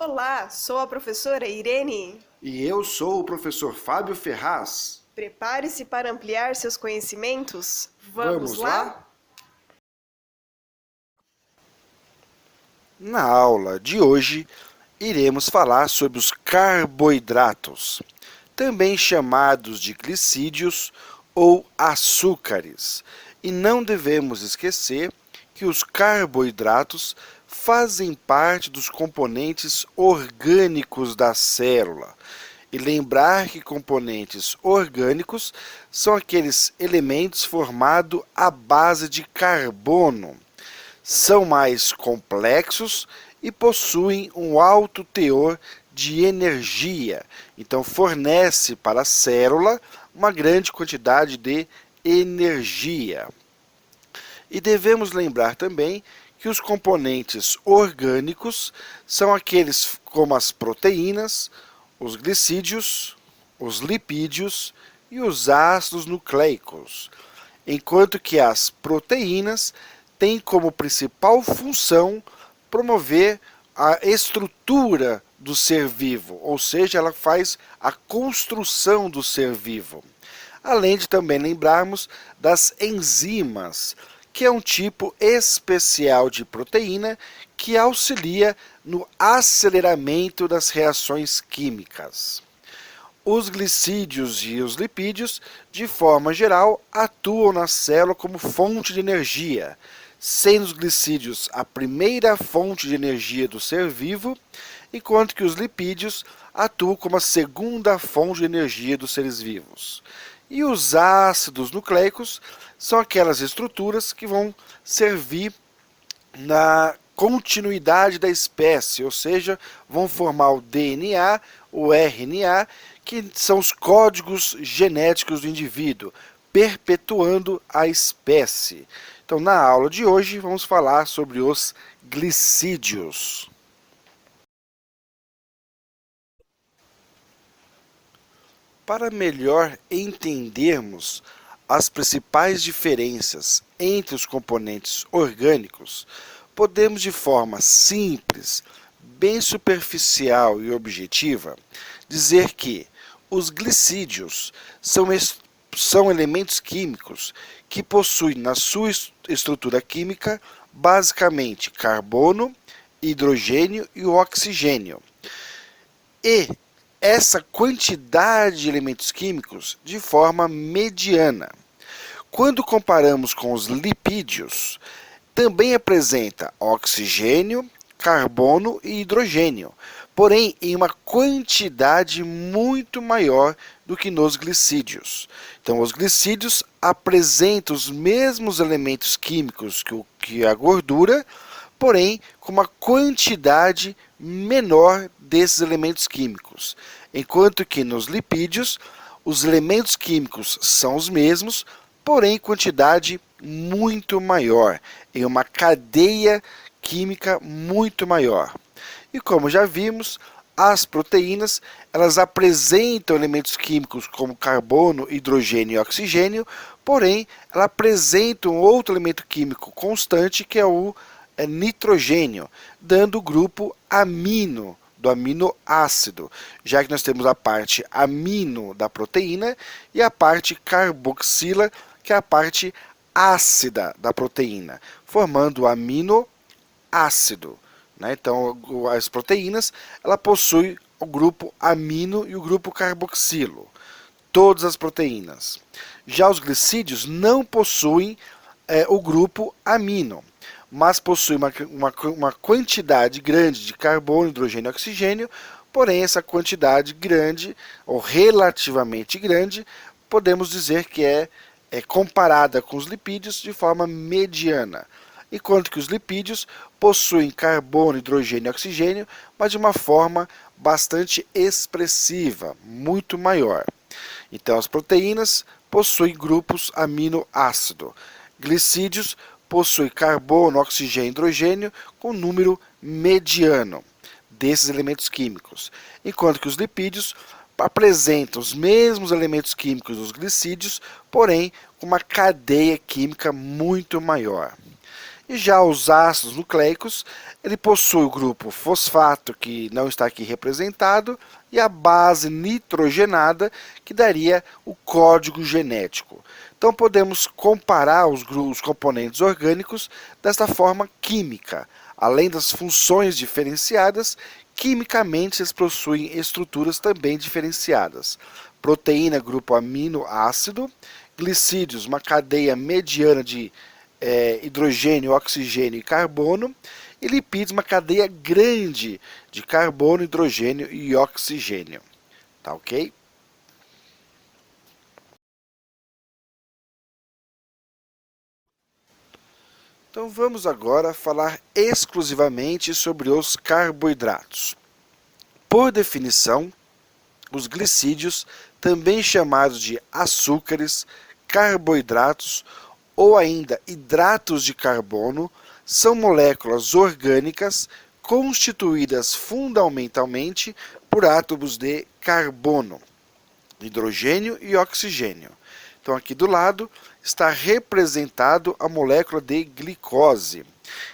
Olá, sou a professora Irene. E eu sou o professor Fábio Ferraz. Prepare-se para ampliar seus conhecimentos. Vamos Vamos lá? lá? Na aula de hoje, iremos falar sobre os carboidratos, também chamados de glicídios ou açúcares. E não devemos esquecer que os carboidratos fazem parte dos componentes orgânicos da célula. E lembrar que componentes orgânicos são aqueles elementos formados à base de carbono. São mais complexos e possuem um alto teor de energia. Então, fornece para a célula uma grande quantidade de energia. E devemos lembrar também que os componentes orgânicos são aqueles como as proteínas, os glicídios, os lipídios e os ácidos nucleicos, enquanto que as proteínas têm como principal função promover a estrutura do ser vivo, ou seja, ela faz a construção do ser vivo. Além de também lembrarmos das enzimas, que é um tipo especial de proteína que auxilia no aceleramento das reações químicas. Os glicídios e os lipídios, de forma geral, atuam na célula como fonte de energia, sendo os glicídios a primeira fonte de energia do ser vivo, enquanto que os lipídios atuam como a segunda fonte de energia dos seres vivos. E os ácidos nucleicos são aquelas estruturas que vão servir na continuidade da espécie, ou seja, vão formar o DNA, o RNA, que são os códigos genéticos do indivíduo, perpetuando a espécie. Então, na aula de hoje, vamos falar sobre os glicídios. Para melhor entendermos as principais diferenças entre os componentes orgânicos, podemos de forma simples, bem superficial e objetiva, dizer que os glicídios são elementos químicos que possuem na sua estrutura química basicamente carbono, hidrogênio e oxigênio. E essa quantidade de elementos químicos de forma mediana. Quando comparamos com os lipídios, também apresenta oxigênio, carbono e hidrogênio, porém em uma quantidade muito maior do que nos glicídios. Então, os glicídios apresentam os mesmos elementos químicos que a gordura, porém com uma quantidade menor desses elementos químicos, enquanto que nos lipídios os elementos químicos são os mesmos, porém em quantidade muito maior, em uma cadeia química muito maior. E como já vimos, as proteínas elas apresentam elementos químicos como carbono, hidrogênio e oxigênio, porém ela apresenta um outro elemento químico constante que é o nitrogênio, dando o grupo amino, do aminoácido, já que nós temos a parte amino da proteína e a parte carboxila, que é a parte ácida da proteína, formando o aminoácido. Então, as proteínas ela possui o grupo amino e o grupo carboxilo, todas as proteínas. Já os glicídios não possuem o grupo amino, mas possui uma quantidade grande de carbono, hidrogênio e oxigênio, porém essa quantidade grande, ou relativamente grande, podemos dizer que é comparada com os lipídios de forma mediana, enquanto que os lipídios possuem carbono, hidrogênio e oxigênio, mas de uma forma bastante expressiva, muito maior. Então as proteínas possuem grupos aminoácido, glicídios possui carbono, oxigênio e hidrogênio com número mediano desses elementos químicos, enquanto que os lipídios apresentam os mesmos elementos químicos dos glicídios, porém com uma cadeia química muito maior. E já os ácidos nucleicos, ele possui o grupo fosfato, que não está aqui representado, e a base nitrogenada, que daria o código genético. Então podemos comparar os componentes orgânicos desta forma química. Além das funções diferenciadas, quimicamente eles possuem estruturas também diferenciadas. Proteína, grupo aminoácido, glicídios, uma cadeia mediana de hidrogênio, oxigênio e carbono, e lipídios, uma cadeia grande de carbono, hidrogênio e oxigênio. Tá ok? Então vamos agora falar exclusivamente sobre os carboidratos. Por definição, os glicídios, também chamados de açúcares, carboidratos ou ainda hidratos de carbono, são moléculas orgânicas constituídas fundamentalmente por átomos de carbono, hidrogênio e oxigênio. Então aqui do lado está representado a molécula de glicose.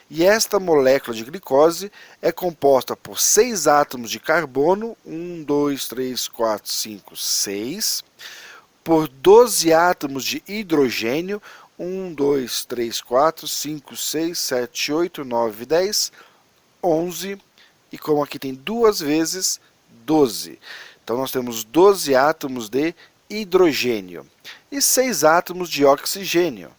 E esta molécula de glicose é composta por 6 átomos de carbono, 1, 2, 3, 4, 5, 6, por 12 átomos de hidrogênio, 1, 2, 3, 4, 5, 6, 7, 8, 9, 10, 11, e como aqui tem 2 vezes, 12. Então nós temos 12 átomos de hidrogênio e 6 átomos de oxigênio.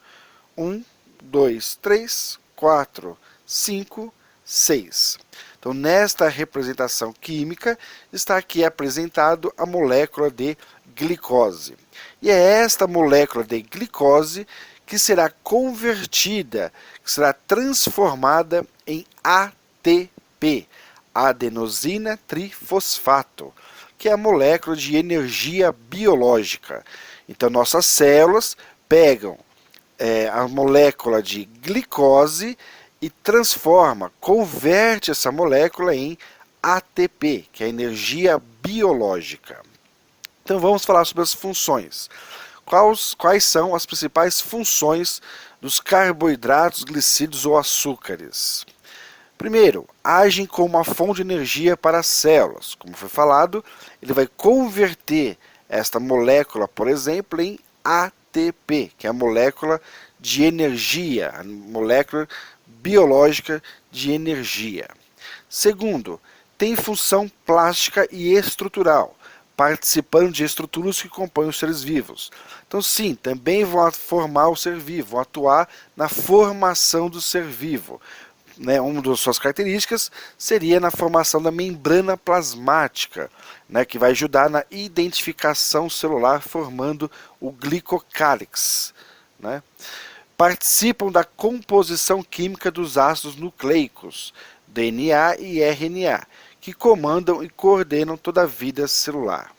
1, 2, 3, 4, 5, 6. Então, nesta representação química, está aqui apresentado a molécula de glicose. E é esta molécula de glicose que será convertida, que será transformada em ATP, adenosina trifosfato, que é a molécula de energia biológica. Então, nossas células pegam a molécula de glicose e converte essa molécula em ATP, que é a energia biológica. Então, vamos falar sobre as funções. Quais são as principais funções dos carboidratos, glicídios ou açúcares? Primeiro, agem como uma fonte de energia para as células. Como foi falado, ele vai converter esta molécula, por exemplo, em ATP, que é a molécula de energia, a molécula biológica de energia. Segundo, tem função plástica e estrutural, participando de estruturas que compõem os seres vivos. Então, sim, também vão formar o ser vivo, vão atuar na formação do ser vivo. Uma das suas características seria na formação da membrana plasmática, que vai ajudar na identificação celular, formando o glicocálix. Participam da composição química dos ácidos nucleicos, DNA e RNA, que comandam e coordenam toda a vida celular.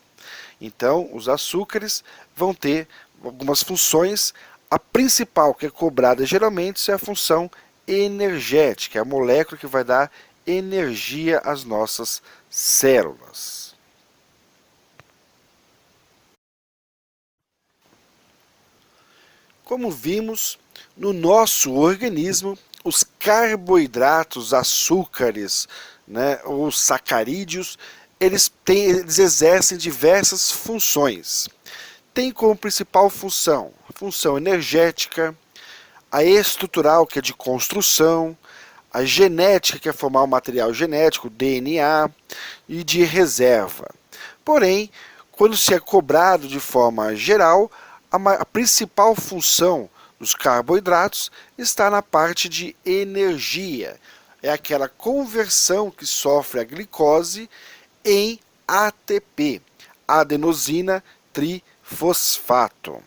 Então, os açúcares vão ter algumas funções. A principal, que é cobrada geralmente, é a função energética, é a molécula que vai dar energia às nossas células. Como vimos, no nosso organismo, os carboidratos, açúcares, os sacarídeos, eles exercem diversas funções. Tem como principal função a função energética, a estrutural, que é de construção, a genética, que é formar o material genético, DNA, e de reserva. Porém, quando se é cobrado de forma geral, a principal função dos carboidratos está na parte de energia. É aquela conversão que sofre a glicose em ATP, adenosina trifosfato.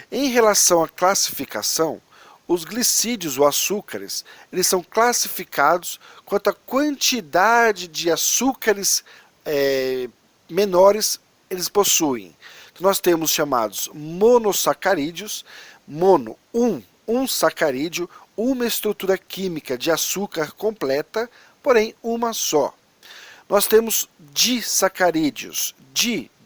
Em relação à classificação, os glicídios ou açúcares, eles são classificados quanto à quantidade de açúcares menores eles possuem. Então, nós temos chamados monossacarídeos, um sacarídeo, uma estrutura química de açúcar completa, porém uma só. Nós temos disacarídeos,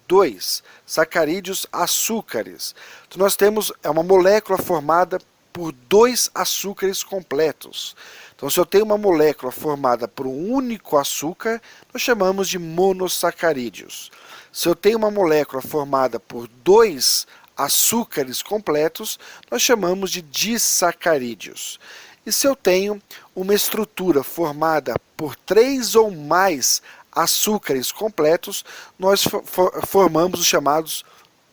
dois sacarídeos açúcares. Então, nós temos uma molécula formada por 2 açúcares completos. Então, se eu tenho uma molécula formada por um único açúcar, nós chamamos de monossacarídeos. Se eu tenho uma molécula formada por 2 açúcares completos, nós chamamos de disacarídeos. E se eu tenho uma estrutura formada por 3 ou mais açúcares completos, nós formamos os chamados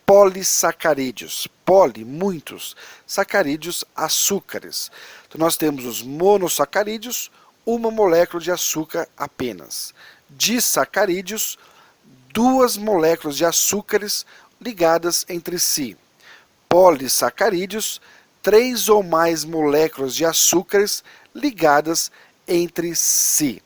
polissacarídeos. Poli, muitos, sacarídeos, açúcares. Então, nós temos os monossacarídeos, uma molécula de açúcar apenas. Disacarídeos, 2 moléculas de açúcares ligadas entre si. Polissacarídeos, 3 ou mais moléculas de açúcares ligadas entre si.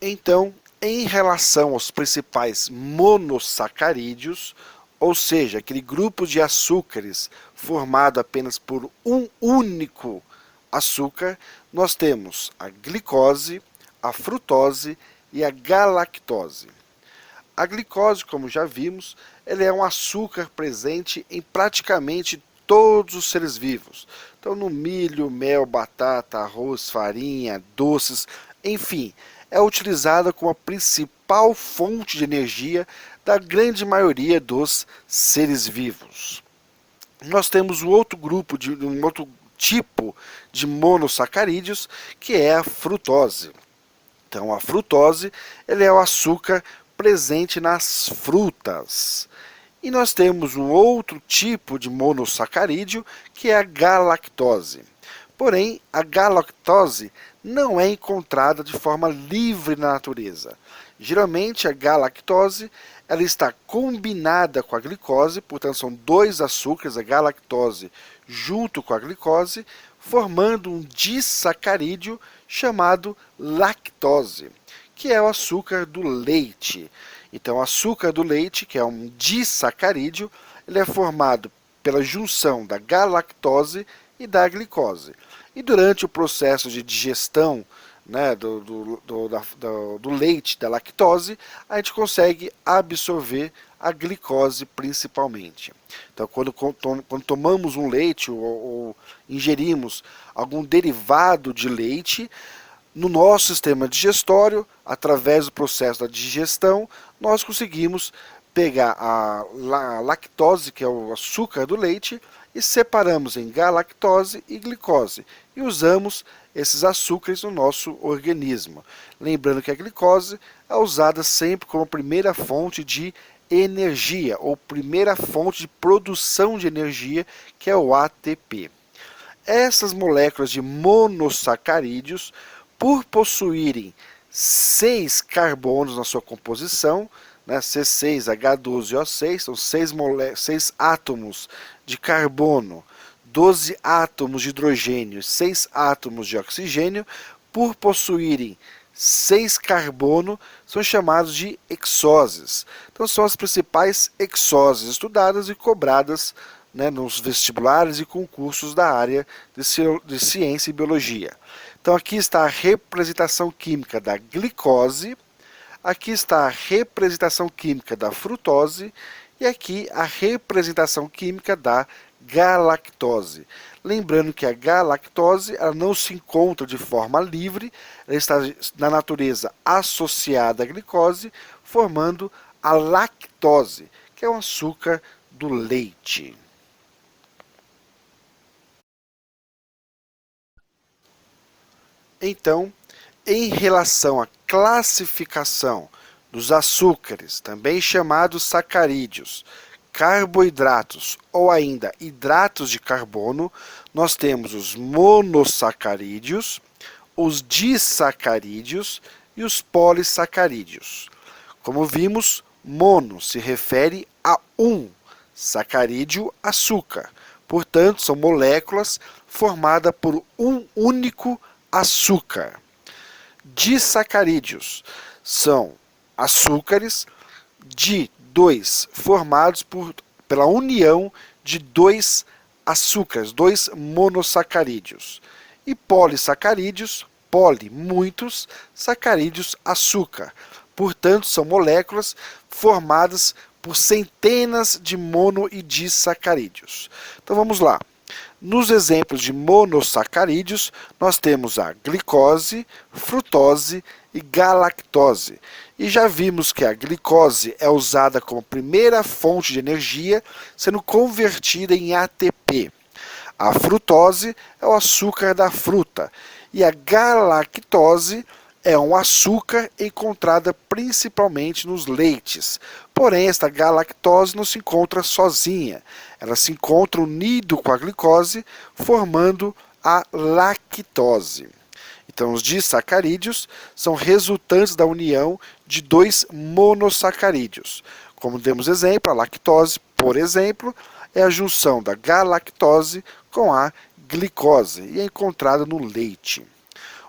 Então, em relação aos principais monossacarídeos, ou seja, aquele grupo de açúcares formado apenas por um único açúcar, nós temos a glicose, a frutose e a galactose. A glicose, como já vimos, ela é um açúcar presente em praticamente todos os seres vivos. Então, no milho, mel, batata, arroz, farinha, doces, enfim, é utilizada como a principal fonte de energia da grande maioria dos seres vivos. Nós temos um outro tipo de monossacarídeos, que é a frutose. Então, a frutose ela é o açúcar presente nas frutas. E nós temos um outro tipo de monossacarídeo, que é a galactose. Porém, a galactose não é encontrada de forma livre na natureza. Geralmente, a galactose ela está combinada com a glicose, portanto, são 2 açúcares, a galactose, junto com a glicose, formando um disacarídeo chamado lactose, que é o açúcar do leite. Então, o açúcar do leite, que é um disacarídeo, ele é formado pela junção da galactose e da glicose. E durante o processo de digestão, né, do leite, da lactose, a gente consegue absorver a glicose principalmente. Então, quando tomamos um leite ou ingerimos algum derivado de leite, no nosso sistema digestório, através do processo da digestão, nós conseguimos pegar a lactose, que é o açúcar do leite, e separamos em galactose e glicose e usamos esses açúcares no nosso organismo. Lembrando que a glicose é usada sempre como primeira fonte de energia ou primeira fonte de produção de energia, que é o ATP. Essas moléculas de monossacarídeos, por possuírem 6 carbonos na sua composição, né, C6H12O6, são 6 átomos de carbono, 12 átomos de hidrogênio, 6 átomos de oxigênio, por possuírem 6 carbono, são chamados de hexoses. Então, são as principais hexoses estudadas e cobradas, né, nos vestibulares e concursos da área de ciência e biologia. Então, aqui está a representação química da glicose, aqui está a representação química da frutose e aqui a representação química da galactose. Lembrando que a galactose ela não se encontra de forma livre, ela está na natureza associada à glicose, formando a lactose, que é o açúcar do leite. Então, em relação à classificação dos açúcares, também chamados sacarídeos, carboidratos ou ainda hidratos de carbono, nós temos os monossacarídeos, os disacarídeos e os polissacarídeos. Como vimos, mono se refere a um, sacarídeo, açúcar. Portanto, são moléculas formadas por um único açúcar. Disacarídeos são açúcares de 2 formados pela união de 2 açúcares, 2 monossacarídeos. E polissacarídeos, poli, muitos, sacarídeos, açúcar. Portanto, são moléculas formadas por centenas de mono e disacarídeos. Então vamos lá. Nos exemplos de monossacarídeos, nós temos a glicose, frutose e galactose. E já vimos que a glicose é usada como primeira fonte de energia, sendo convertida em ATP. A frutose é o açúcar da fruta e a galactose é um açúcar encontrada principalmente nos leites. Porém, esta galactose não se encontra sozinha. Ela se encontra unida com a glicose, formando a lactose. Então, os disacarídeos são resultantes da união de dois monossacarídeos. Como demos exemplo, a lactose, por exemplo, é a junção da galactose com a glicose e é encontrada no leite.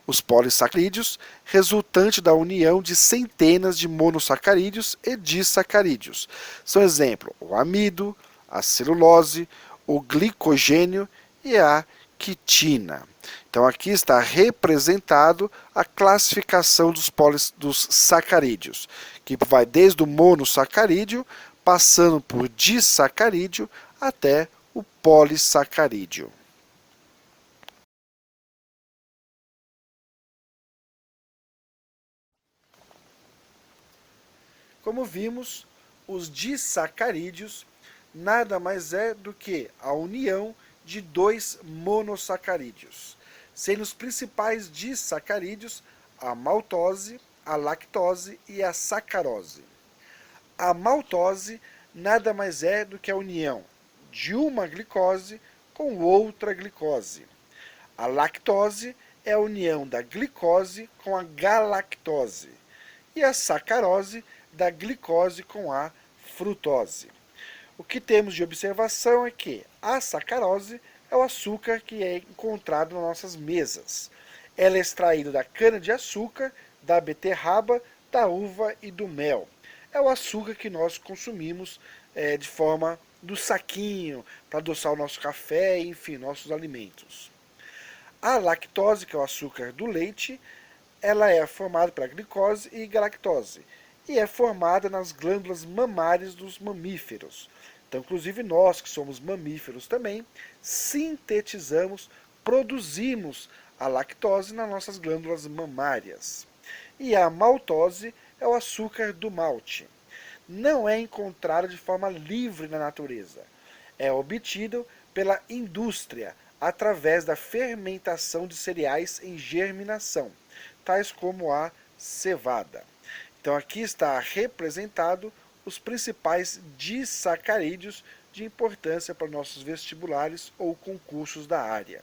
Os polissacarídeos, resultante da união de centenas de monossacarídeos e disacarídeos. São exemplo o amido, a celulose, o glicogênio e a quitina. Então aqui está representado a classificação dos sacarídeos, que vai desde o monossacarídeo, passando por disacarídeo até o polissacarídeo. Como vimos, os disacarídeos nada mais é do que a união de dois monossacarídeos, sendo os principais disacarídeos a maltose, a lactose e a sacarose. A maltose nada mais é do que a união de uma glicose com outra glicose. A lactose é a união da glicose com a galactose e a sacarose da glicose com a frutose. O que temos de observação é que a sacarose é o açúcar que é encontrado nas nossas mesas. Ela é extraída da cana-de-açúcar, da beterraba, da uva e do mel. É o açúcar que nós consumimos de forma do saquinho, para adoçar o nosso café, enfim, nossos alimentos. A lactose, que é o açúcar do leite, ela é formada pela glicose e galactose e é formada nas glândulas mamárias dos mamíferos. Então, inclusive nós, que somos mamíferos também, sintetizamos, produzimos a lactose nas nossas glândulas mamárias. E a maltose é o açúcar do malte. Não é encontrado de forma livre na natureza. É obtido pela indústria através da fermentação de cereais em germinação, tais como a cevada. Então aqui está representado os principais disacarídeos de importância para nossos vestibulares ou concursos da área.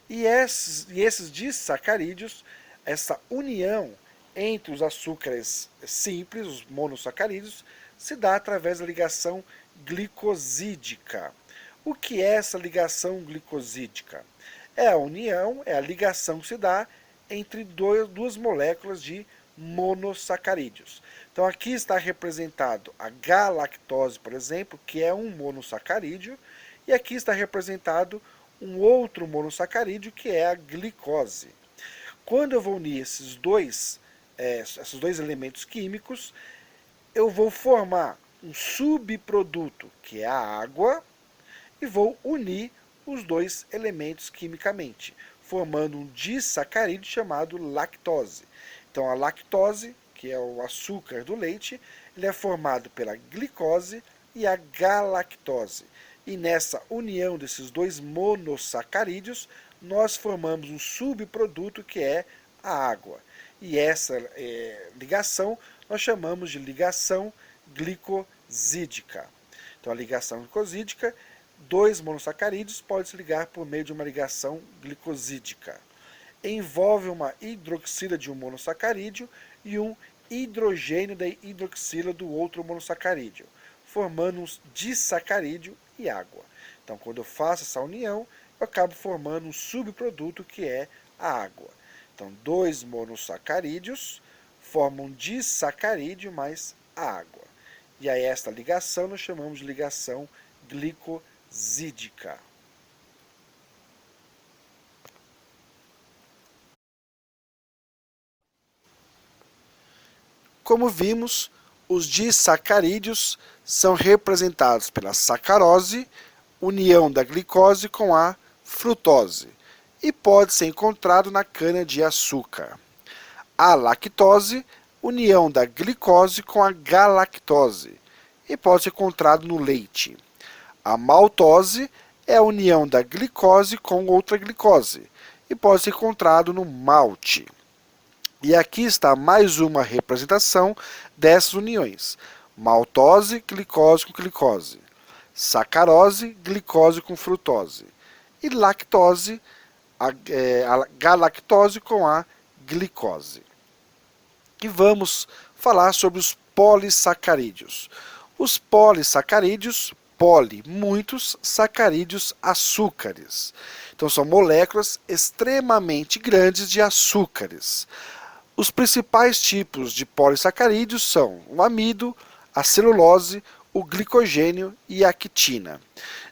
E esses disacarídeos, essa união entre os açúcares simples, os monossacarídeos, se dá através da ligação glicosídica. O que é essa ligação glicosídica? É a união, é a ligação que se dá entre duas moléculas de monossacarídeos. Então aqui está representado a galactose, por exemplo, que é um monossacarídeo, e aqui está representado um outro monossacarídeo, que é a glicose. Quando eu vou unir esses dois elementos químicos, eu vou formar um subproduto, que é a água, e vou unir os dois elementos quimicamente, formando um disacarídeo chamado lactose. Então a lactose, que é o açúcar do leite, ele é formado pela glicose e a galactose. E nessa união desses dois monossacarídeos, nós formamos um subproduto que é a água. E essa ligação nós chamamos de ligação glicosídica. Então a ligação glicosídica, dois monossacarídeos podem se ligar por meio de uma ligação glicosídica. Envolve uma hidroxila de um monossacarídeo e um hidrogênio da hidroxila do outro monossacarídeo, formando um disacarídeo e água. Então, quando eu faço essa união, eu acabo formando um subproduto que é a água. Então, dois monossacarídeos formam um disacarídeo mais a água. E a esta ligação nós chamamos de ligação glicosídica. Como vimos, Os disacarídeos são representados pela sacarose, união da glicose com a frutose, e pode ser encontrado na cana-de-açúcar. A lactose, união da glicose com a galactose, e pode ser encontrado no leite. A maltose é a união da glicose com outra glicose, e pode ser encontrado no malte. E aqui está mais uma representação dessas uniões. Maltose, glicose com glicose. Sacarose, glicose com frutose. E lactose, a galactose com a glicose. E vamos falar sobre os polissacarídeos. Os polissacarídeos, muitos, sacarídeos, açúcares. Então são moléculas extremamente grandes de açúcares. Os principais tipos de polissacarídeos são o amido, a celulose, o glicogênio e a quitina.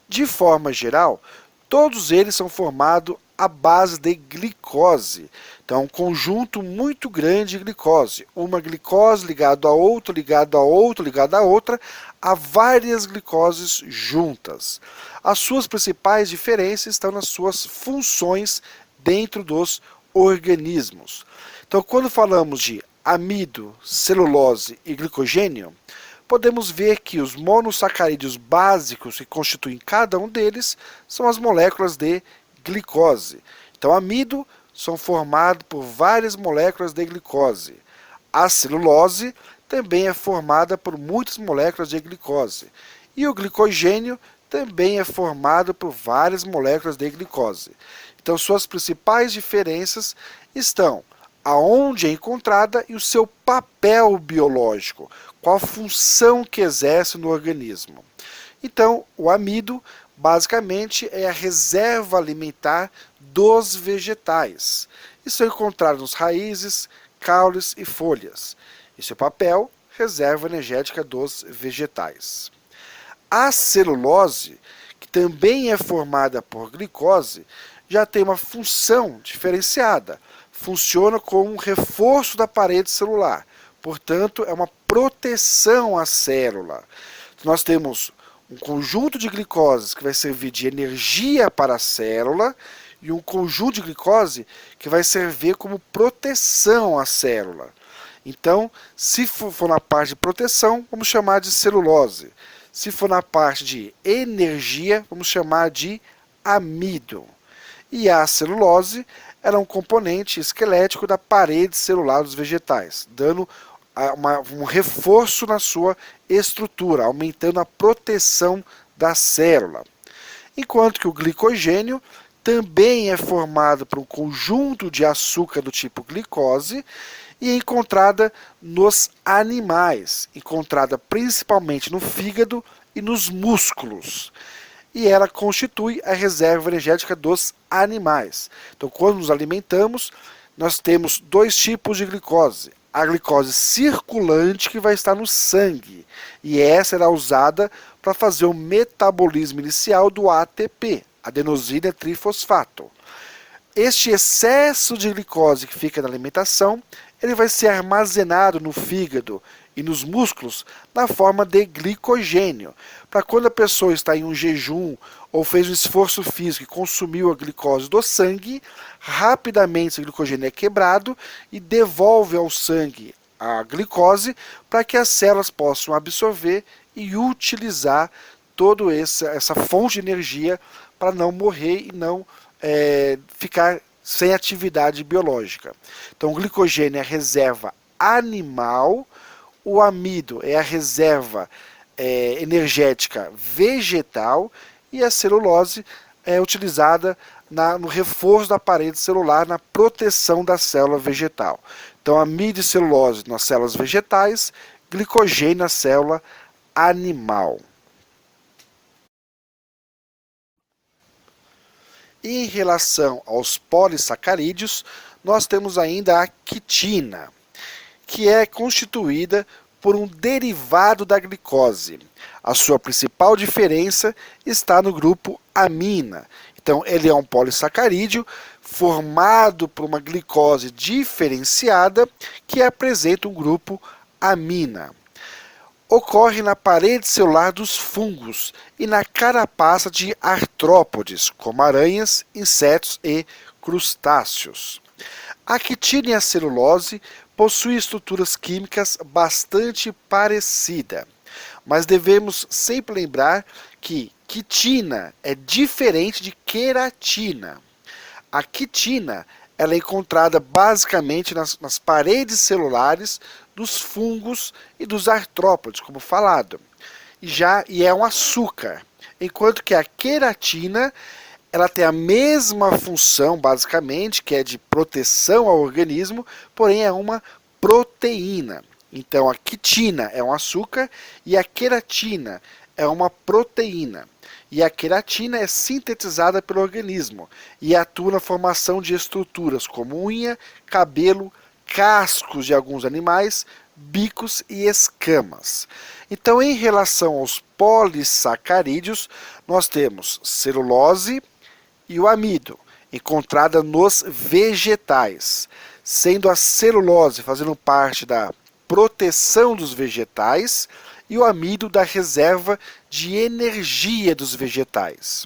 De forma geral, todos eles são formados à base de glicose. Então, um conjunto muito grande de glicose. Uma glicose ligada a outra, ligada a outra, ligada a outra, há várias glicoses juntas. As suas principais diferenças estão nas suas funções dentro dos organismos. Então, quando falamos de amido, celulose e glicogênio, podemos ver que os monossacarídeos básicos que constituem cada um deles são as moléculas de glicose. Então, amido são formados por várias moléculas de glicose. A celulose também é formada por muitas moléculas de glicose. E o glicogênio também é formado por várias moléculas de glicose. Então, suas principais diferenças estão aonde é encontrada e o seu papel biológico, qual a função que exerce no organismo. Então, o amido, basicamente, é a reserva alimentar dos vegetais. E são encontrados nas raízes, caules e folhas. E seu papel, reserva energética dos vegetais. A celulose, que também é formada por glicose, já tem uma função diferenciada. Funciona como um reforço da parede celular. Portanto, é uma proteção à célula. Nós temos um conjunto de glicoses que vai servir de energia para a célula e um conjunto de glicose que vai servir como proteção à célula. Então, se for na parte de proteção, vamos chamar de celulose. Se for na parte de energia, vamos chamar de amido. E a celulose era um componente esquelético da parede celular dos vegetais, dando um reforço na sua estrutura, aumentando a proteção da célula. Enquanto que o glicogênio também é formado por um conjunto de açúcar do tipo glicose e é encontrada nos animais, encontrada principalmente no fígado e nos músculos. E ela constitui a reserva energética dos animais. Então, quando nos alimentamos, nós temos dois tipos de glicose. A glicose circulante, que vai estar no sangue, e essa era usada para fazer o metabolismo inicial do ATP, adenosina trifosfato. Este excesso de glicose que fica na alimentação, ele vai ser armazenado no fígado e nos músculos na forma de glicogênio, para quando a pessoa está em um jejum ou fez um esforço físico e consumiu a glicose do sangue, rapidamente esse glicogênio é quebrado e devolve ao sangue a glicose para que as células possam absorver e utilizar toda essa fonte de energia para não morrer e não ficar sem atividade biológica. Então, o glicogênio é a reserva animal, o amido é a reserva energética vegetal e a celulose é utilizada no reforço da parede celular, na proteção da célula vegetal. Então, amido e celulose nas células vegetais, glicogênio na célula animal. E em relação aos polissacarídeos, nós temos ainda a quitina, que é constituída por um derivado da glicose. A sua principal diferença está no grupo amina. Então, ele é um polissacarídeo formado por uma glicose diferenciada que apresenta um grupo amina. Ocorre na parede celular dos fungos e na carapaça de artrópodes, como aranhas, insetos e crustáceos. A quitina e a celulose possuem estruturas químicas bastante parecidas, mas devemos sempre lembrar que quitina é diferente de queratina. A quitina ela é encontrada basicamente nas paredes celulares dos fungos e dos artrópodes, como falado, e é um açúcar, enquanto que a queratina ela tem a mesma função, basicamente, que é de proteção ao organismo, porém é uma proteína. Então, a quitina é um açúcar e a queratina é uma proteína. E a queratina é sintetizada pelo organismo e atua na formação de estruturas como unha, cabelo, cascos de alguns animais, bicos e escamas. Então, em relação aos polissacarídeos, nós temos celulose e o amido, encontrada nos vegetais, sendo a celulose fazendo parte da proteção dos vegetais e o amido da reserva de energia dos vegetais.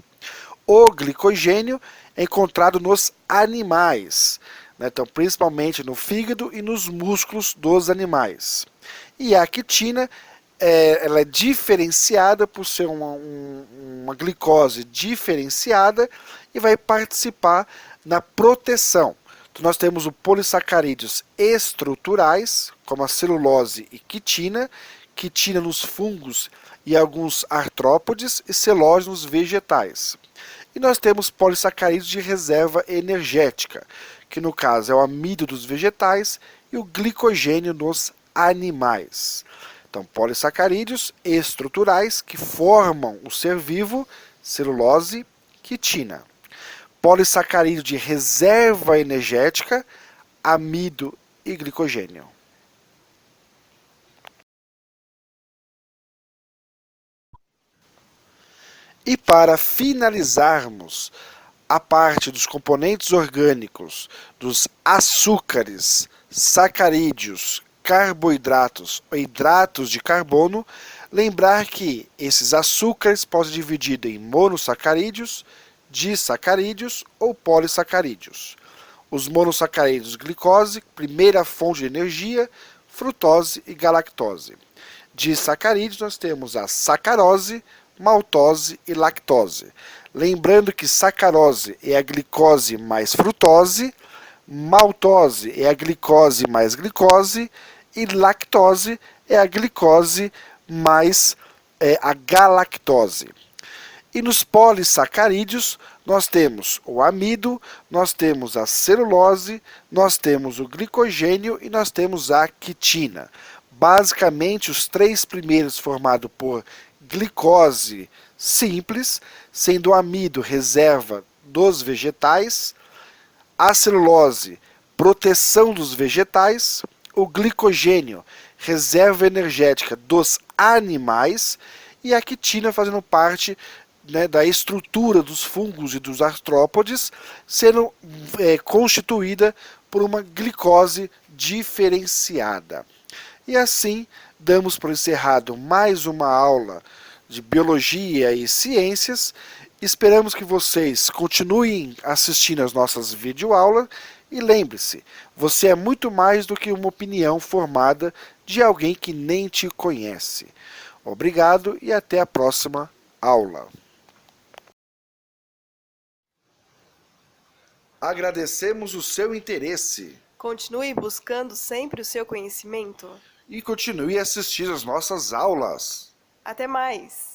O glicogênio é encontrado nos animais, né? Então, principalmente no fígado e nos músculos dos animais. E a quitina ela é diferenciada por ser uma glicose diferenciada e vai participar na proteção. Então, nós temos os polissacarídeos estruturais, como a celulose e quitina nos fungos e alguns artrópodes e celulose nos vegetais. E nós temos polissacarídeos de reserva energética, que no caso é o amido dos vegetais e o glicogênio nos animais. Então, polissacarídeos estruturais que formam o ser vivo, celulose, quitina. Polissacarídeo de reserva energética, amido e glicogênio. E para finalizarmos a parte dos componentes orgânicos, dos açúcares, sacarídeos, carboidratos ou hidratos de carbono, lembrar que esses açúcares podem ser divididos em monossacarídeos, disacarídeos ou polissacarídeos. Os monossacarídeos, glicose, primeira fonte de energia, frutose e galactose. Disacarídeos nós temos a sacarose, maltose e lactose. Lembrando que sacarose é a glicose mais frutose, maltose é a glicose mais glicose e lactose é a glicose mais a galactose. E nos polissacarídeos nós temos o amido, nós temos a celulose, nós temos o glicogênio e nós temos a quitina. Basicamente os três primeiros formados por glicose simples, sendo o amido reserva dos vegetais, a celulose proteção dos vegetais, o glicogênio reserva energética dos animais e a quitina fazendo parte da estrutura dos fungos e dos artrópodes, sendo constituída por uma glicose diferenciada. E assim, damos por encerrado mais uma aula de biologia e ciências. Esperamos que vocês continuem assistindo às nossas videoaulas e lembre-se, você é muito mais do que uma opinião formada de alguém que nem te conhece. Obrigado e até a próxima aula. Agradecemos o seu interesse. Continue buscando sempre o seu conhecimento. E continue a assistir às nossas aulas. Até mais!